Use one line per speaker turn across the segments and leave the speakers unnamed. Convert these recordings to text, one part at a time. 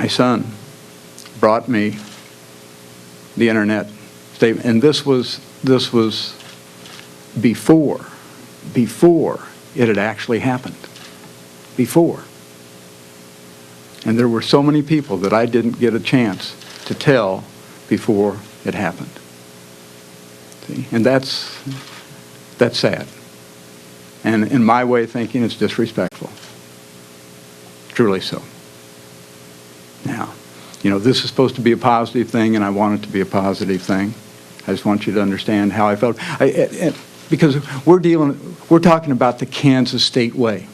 my son brought me the internet statement, and this was before it had actually happened. Before. And there were so many people that I didn't get a chance to tell before it happened. See? And that's sad. And in my way of thinking, it's disrespectful. Truly so. Now, this is supposed to be a positive thing, and I want it to be a positive thing. I just want you to understand how I felt. Because we're talking about the Kansas State way.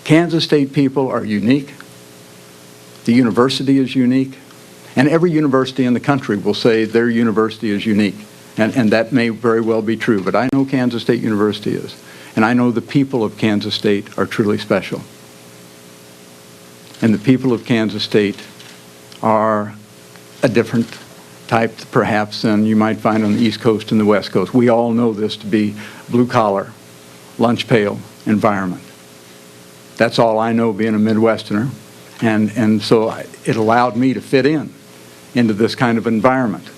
Kansas State people are unique. The university is unique. And every university in the country will say their university is unique. And that may very well be true, but I know Kansas State University is. And I know the people of Kansas State are truly special. And the people of Kansas State are a different type, perhaps, than you might find on the East Coast and the West Coast. We all know this to be blue-collar, lunch-pail environment. That's all I know, being a Midwesterner. And so it allowed me to fit into this kind of environment.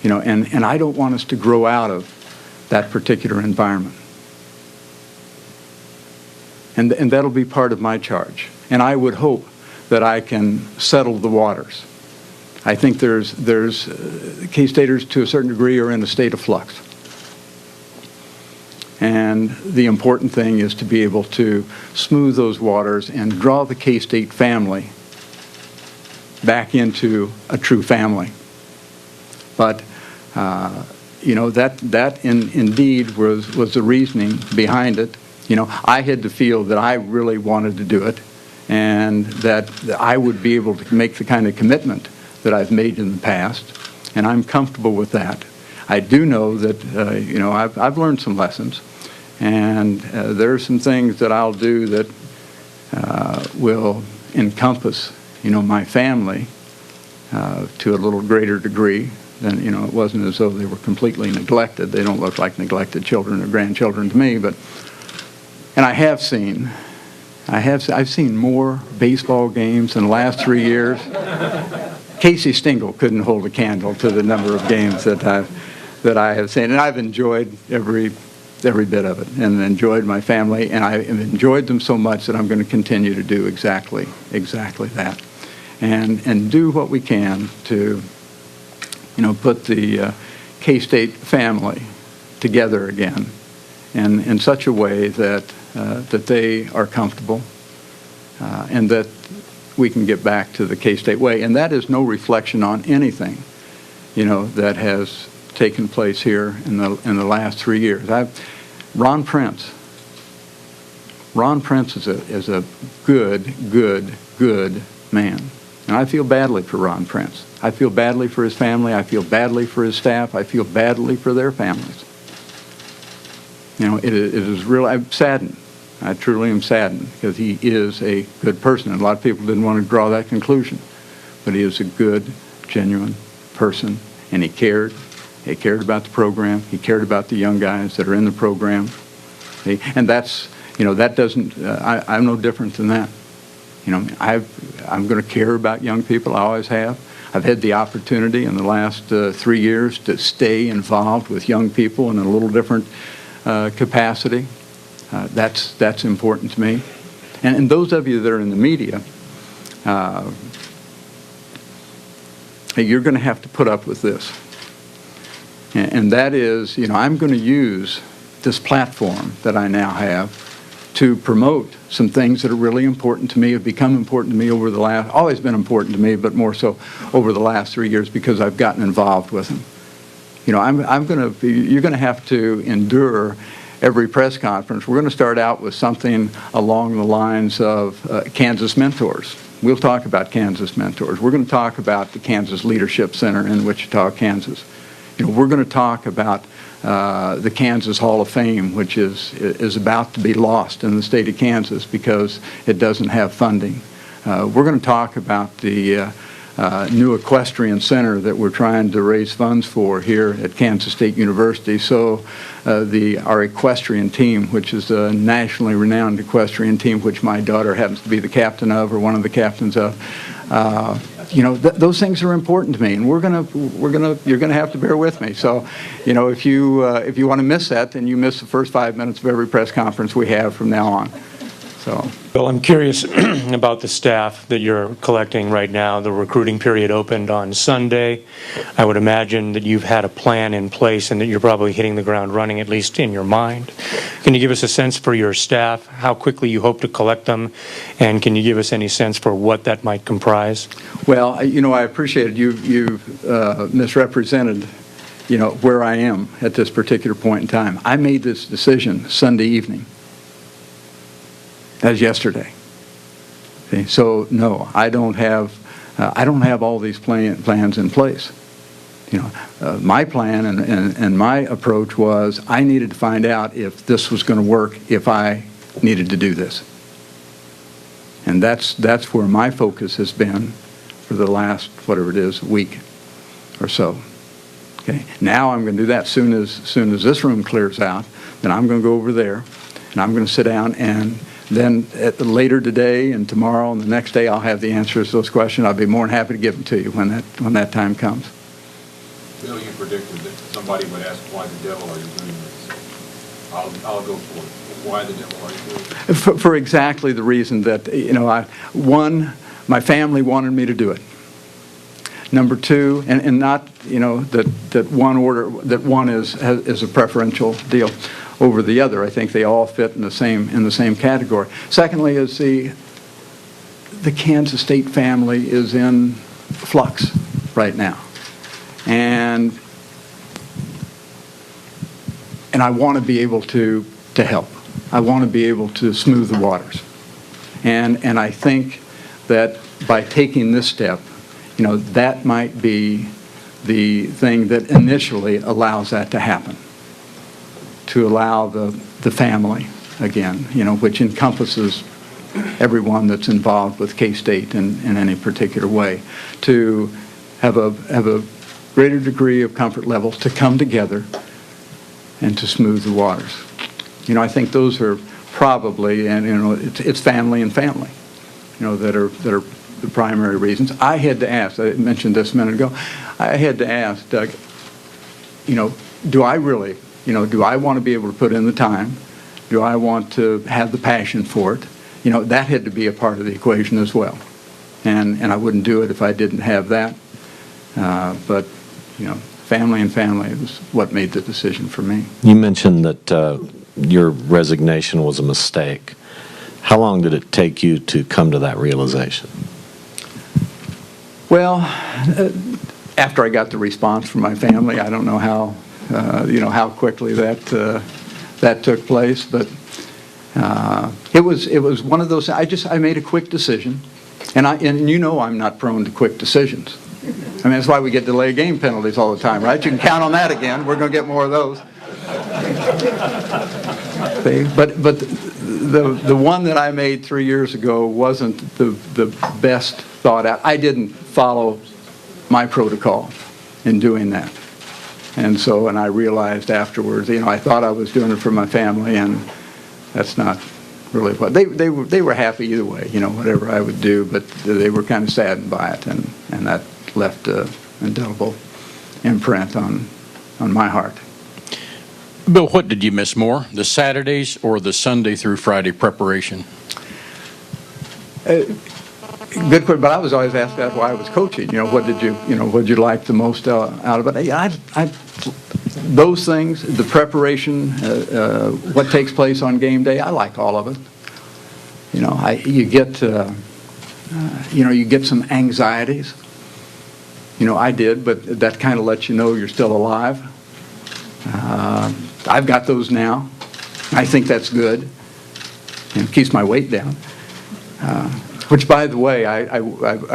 And I don't want us to grow out of that particular environment. And that'll be part of my charge. And I would hope that I can settle the waters. I think there's K-Staters to a certain degree are in a state of flux. And the important thing is to be able to smooth those waters and draw the K-State family back into a true family. But that indeed was the reasoning behind it. I had to feel that I really wanted to do it, and that I would be able to make the kind of commitment that I've made in the past, and I'm comfortable with that. I do know that I've learned some lessons, and there are some things that I'll do that will encompass my family to a little greater degree. Then it wasn't as though they were completely neglected. They don't look like neglected children or grandchildren to me, and I've seen more baseball games in the last 3 years. Casey Stengel couldn't hold a candle to the number of games that I have seen, and I've enjoyed every bit of it, and enjoyed my family, and I have enjoyed them so much that I'm going to continue to do exactly that, and do what we can to put the K-State family together again, and in such a way that they are comfortable, and that we can get back to the K-State way. And that is no reflection on anything, that has taken place here in the last 3 years. Ron Prince is a good man. And I feel badly for Ron Prince. I feel badly for his family. I feel badly for his staff. I feel badly for their families. It is really, I'm saddened. I truly am saddened, because he is a good person. And a lot of people didn't want to draw that conclusion. But he is a good, genuine person, and he cared. He cared about the program. He cared about the young guys that are in the program. And that's, that doesn't, I'm no different than that. I'm going to care about young people. I always have. I've had the opportunity in the last 3 years to stay involved with young people in a little different capacity. That's important to me. And those of you that are in the media, you're going to have to put up with this. And that is, I'm going to use this platform that I now have to promote some things that are really important to me, have become important to me over the last, always been important to me, but more so over the last 3 years, because I've gotten involved with them. You're going to have to endure every press conference. We're going to start out with something along the lines of Kansas Mentors. We'll talk about Kansas Mentors. We're going to talk about the Kansas Leadership Center in Wichita, Kansas. We're going to talk about the Kansas Hall of Fame, which is about to be lost in the state of Kansas because it doesn't have funding. We're going to talk about the new equestrian center that we're trying to raise funds for here at Kansas State University. So our equestrian team, which is a nationally renowned equestrian team, which my daughter happens to be the captain of, or one of the captains of, those things are important to me, and you're gonna have to bear with me. So, if you want to miss that, then you miss the first 5 minutes of every press conference we have from now on. So.
Well, I'm curious about the staff that you're collecting right now. The recruiting period opened on Sunday. I would imagine that you've had a plan in place and that you're probably hitting the ground running, at least in your mind. Can you give us a sense for your staff, how quickly you hope to collect them, and can you give us any sense for what that might comprise?
Well, I appreciate it. You've misrepresented, where I am at this particular point in time. I made this decision Sunday evening. As yesterday. Okay, so no, I don't have all these plans in place. My plan and my approach was I needed to find out if this was going to work, if I needed to do this. And that's where my focus has been for the last, whatever it is, week or so. Okay, now I'm going to do that soon as this room clears out. Then I'm going to go over there, and I'm going to sit down, and then later today and tomorrow and the next day, I'll have the answers to those questions. I'll be more than happy to give them to you when that time comes.
Bill, you predicted that somebody would ask, why the devil are you doing this? I'll go for it. Why the devil are you doing it?
For exactly the reason that, one, my family wanted me to do it. Number two, and not, that one is a preferential deal over the other. I think they all fit in the same category. Secondly, is the Kansas State family is in flux right now, and I want to be able to help. I want to be able to smooth the waters, and I think that by taking this step, that might be the thing that initially allows that to happen. To allow the family, again, which encompasses everyone that's involved with K-State in any particular way, to have a greater degree of comfort levels to come together and to smooth the waters. I think those are probably, and it's family and family, that are the primary reasons. I had to ask, I mentioned this a minute ago, I had to ask Doug, do I really, do I want to be able to put in the time? Do I want to have the passion for it? That had to be a part of the equation as well. And I wouldn't do it if I didn't have that. But, family and family is what made the decision for me.
You mentioned that your resignation was a mistake. How long did it take you to come to that realization?
Well, after I got the response from my family, I don't know how how quickly that took place, but it was one of those. I made a quick decision, and I'm not prone to quick decisions. I mean, that's why we get delay game penalties all the time, right? You can count on that again. We're going to get more of those. But the one that I made 3 years ago wasn't the best thought out. I didn't follow my protocol in doing that. And I realized afterwards, I thought I was doing it for my family, and that's not really what they were happy either way, whatever I would do, but they were kind of saddened by it, and that left an indelible imprint on my heart.
Bill, what did you miss more, the Saturdays or the Sunday through Friday preparation?
Good question, but I was always asked that while I was coaching. What did you like the most out of it? Those things, the preparation, what takes place on game day, I like all of it. You get some anxieties. I did, but that kind of lets you know you're still alive. I've got those now. I think that's good, and keeps my weight down. Which, by the way, I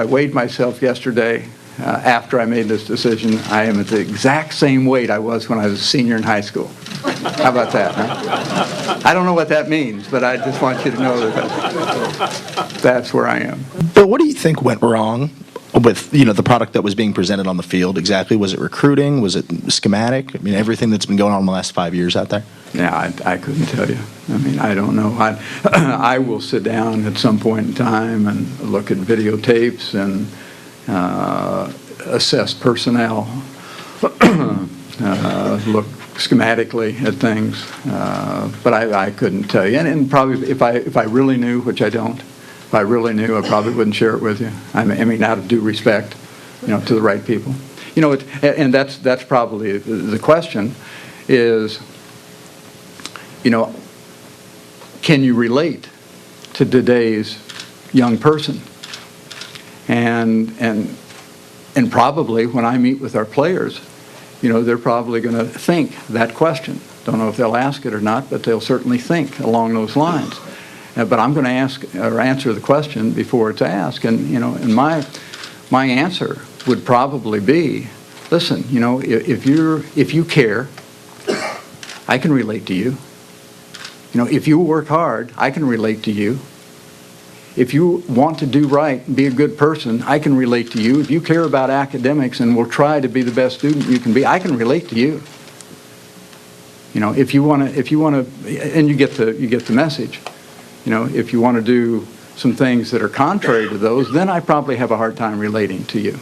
weighed myself yesterday after I made this decision. I am at the exact same weight I was when I was a senior in high school. How about that? Huh? I don't know what that means, but I just want you to know that that's where I am.
Bill, what do you think went wrong with, the product that was being presented on the field exactly? Was it recruiting? Was it schematic? I mean, everything that's been going on in the last 5 years out there?
Yeah, I couldn't tell you. I mean, I don't know. I will sit down at some point in time and look at videotapes and assess personnel, look schematically at things, but I couldn't tell you. And probably if I really knew, which I don't, if I really knew, I probably wouldn't share it with you. I mean, out of due respect, to the right people. And that's probably the question is, can you relate to today's young person? And probably when I meet with our players, they're probably going to think that question. Don't know if they'll ask it or not, but they'll certainly think along those lines. But I'm going to ask or answer the question before it's asked, and my answer would probably be, listen, if you care, I can relate to you. If you work hard, I can relate to you. If you want to do right and be a good person, I can relate to you. If you care about academics and will try to be the best student you can be, I can relate to you. If you want to, and you get the message. If you want to do some things that are contrary to those, then I probably have a hard time relating to you.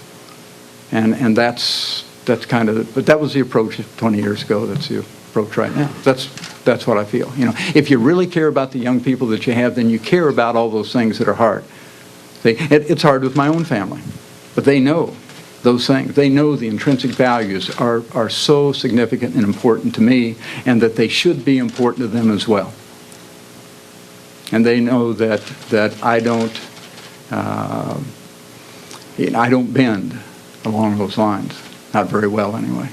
And that's kind of, but that was the approach 20 years ago. That's the approach right now. That's what I feel. If you really care about the young people that you have, then you care about all those things that are hard. It's hard with my own family, but they know those things. They know the intrinsic values are so significant and important to me, and that they should be important to them as well. And they know that I don't bend along those lines, not very well anyway.